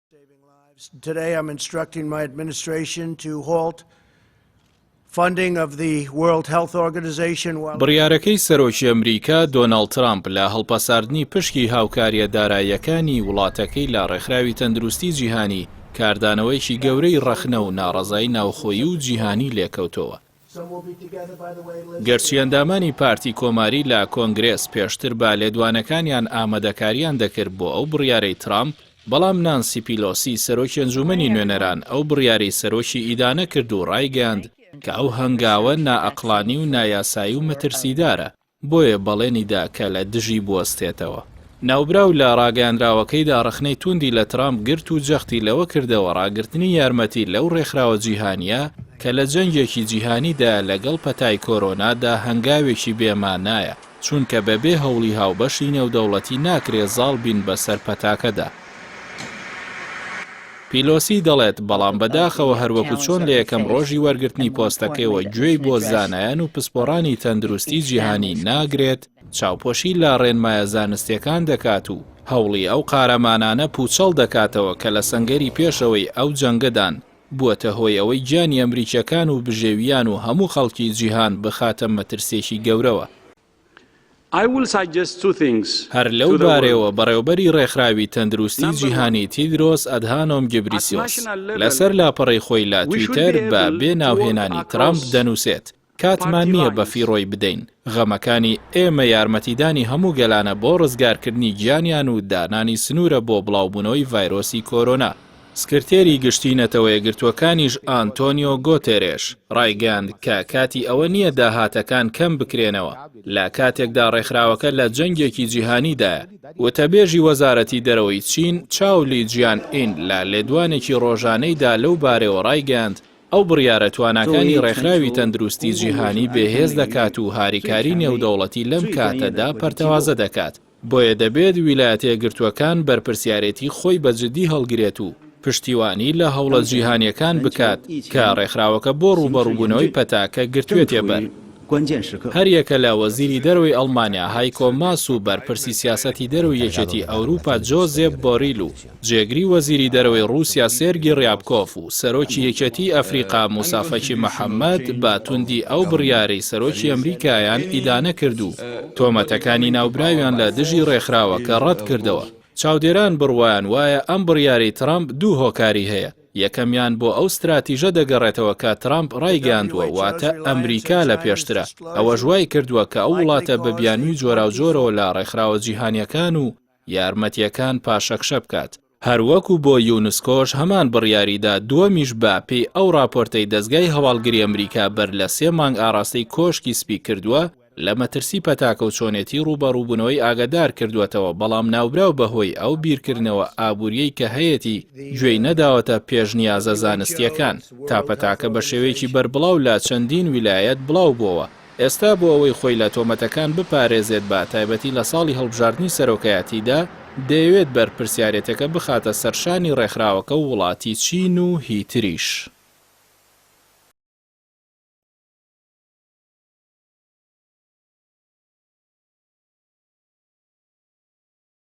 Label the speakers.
Speaker 1: Today I'm instructing my administration to halt funding of the World Health Organization.
Speaker 2: بڕیارەکەی سەرۆکی ئەمریکا دۆناڵد ترامپ لە هەڵپەساردنی پشکی هاوکاریە داراییەکانی وڵاتەکەی لە ڕێکخراوی تەندروستی جیهانی کاردانەوەیکی گەورەی ڕەخنە و ناڕەزایی ناوخۆیی و جیهانی لێکەوتەوە. گەرچی ئەندامانی پارتی کۆماری لە کۆنگرێس پێشتر با لێدوانەکانیان ئامادەکاریان دەکرد بۆ ئەو بڕیارەی ترامپ، بەڵام نانسی پیلۆسی سەرۆکی ئەنجومەنی نوێنەران ئەو بڕیارەی سەرۆکی ئیدانە کرد و ڕایگەاند کە ئەو هەنگاوە نائەقڵانی و نایاسایی و مەترسیدارە، بۆیە بەڵێنیدا کە لە دژی بوەستێتەوە. ناوبراو لە ڕاگەاندراوەکەیدا ڕەخنەی توندی لە ترامپ گرت و جەختی لەوە کردەوە ڕاگررتنی یارمەتی لەو ڕێکخراوە جیهانیە کە لە جەنگێکی جیهانیدا لەگەڵ پەتای کۆرۆنادا هەنگاوێکی بێمانایە، چونکە بەبێ هەوڵی هاوبەشی نێودەوڵەتی ناکرێ زاڵ بین بەسەر پەتاکەدا. پیلۆسی دەڵێت بەڵام بەداخەوە هەروەکو چۆن لە یەکەم ڕۆژی وەرگرتنی پۆستەکەیەوە گوێی بۆ زانایان و پسپۆڕانی تەندروستی جیهانی ناگرێت، چاوپۆشی لا ڕێنمایە زانستیەکان دەکات و هەوڵی ئەو قارەمانانە پوچەڵ دەکاتەوە کە لە سەنگەری پێشەوەی ئەو جەنگەدان بووەتە هۆی ئەوەی گیانی ئەمریکیەکان و بژێویان و هەموو خەڵکی جیهان بخاتە مەترسێکی گەورەوە. هەر لەو بارەوە بەڕێوەبەری ڕێکخراوی تەندروستی جیهانی تیدرۆس ئەدهانۆم گێبریسیۆس لەسەر لاپەڕەی خۆی لا تویتەر بە بێ ناوهێنانی ترامپ دەنووسێت: کاتمان نییە بەفیڕۆی بدەین، غەمەکانی ئێمە یارمەتیدانی هەموو گەلانە بۆ ڕزگارکردنی گیانیان و دانانی سنوورە بۆ بڵاوبوونەوەی ڤایرۆسی کۆرۆنا. سکرتێری گشتینەتەوە یەکگرتووەکانیش ئانتۆنیۆ گۆتێرێش ڕایگەاند کە کاتی ئەوە نییە داهاتەکان کەم بکرێنەوە لە کاتێکدا ڕێکخراوەکە لە جەنگێکی جیهانیدایە. وتەبێژی وەزارەتی دەرەوەی چین چاولی جیان ئین لە لێدوانێکی ڕۆژانەیدا لەو بارەوە ڕایگەاند ئەو بڕیارە تواناکانی ڕێکخراوی تەندروستی جیهانی بێهێز دەکات و هاریکاری نێودەوڵەتی لەم کاتەدا پەرتەوازە دەکات. بۆیە دەبێت ویلایەتە یەکگرتووەکان بەرپرسیارەتی خۆی بەجددی هەڵگرێت و پشتیوانی لە هەوڵە جیهانیەکان بکات کە ڕێکخراوەکە بۆ ڕوبەڕووبوونەوەی پەتاکە گرتوێتێ بەر. هەر یەکە لە وەزیری دەرەوەی ئەڵمانیا هایکۆ ماس و بەرپرسی سیاسەتی دەرەوەی یەکێتی ئەوروپا جۆزێف بۆریل و جێگری وەزیری دەرەوەی رووسیا سێرگی ڕیابکۆف و سەرۆکی یەکێتی ئەفریقا موسافەکی مەحەممەد با توندی ئەو بڕیارەی سەرۆکی ئەمریکایان ئیدانە کرد و تۆمەتەکانی ناوبراویان لە دژی ڕێکخراوەکە ڕەت کردەوە. چاودێران بڕوایان وایە ئەم بڕیارەی ترامپ دوو هۆکاری هەیە. یەکەمیان بۆ ئەو استراتیژە دەگەڕێتەوە کە ترامپ ڕایگەاندووە، واتە ئەمریکا لە پێشترە. ئەوە ژوای کردووە کە ئەو وڵاتە بە بیانووی جۆراوجۆرەوە لە ڕێکخراوە جیهانیەکان و یارمەتیەکان پاشەکشە بکات. هەروەکو بۆ یونسکۆش هەمان بڕیاریدا دووەمیش بە پێی ئەو راپۆرتەی دەستگای هەواڵگری ئەمریکا بەر لە 3 مانگ ئاراستەی کۆشکی سپی کردووە لە مەترسی پەتاکە و چۆنێتی ڕوبەڕووبوونەوەی ئاگادار کردوێتەوە، بەڵام ناوبراو بەهۆی ئەو بیرکردنەوە ئابووریەی کە هەیەی گوێی نەداوەتە پێشنیازە زانستیەکان تا پەتاکە بە شێوەیەکی بربڵاو لە چەندین ویلایەت بڵاو بووە. ئێستا بۆ ئەوەی خۆی لە تۆمەتەکان بپارێزێت بە تایبەتی لە ساڵی هەڵبژاردننی سەرۆکایەتیدا دەیەوێت بەرپرسیارەتەکە بخاتە سەرشانی ڕێکخراوەکە و وڵاتی چین و هیتریش.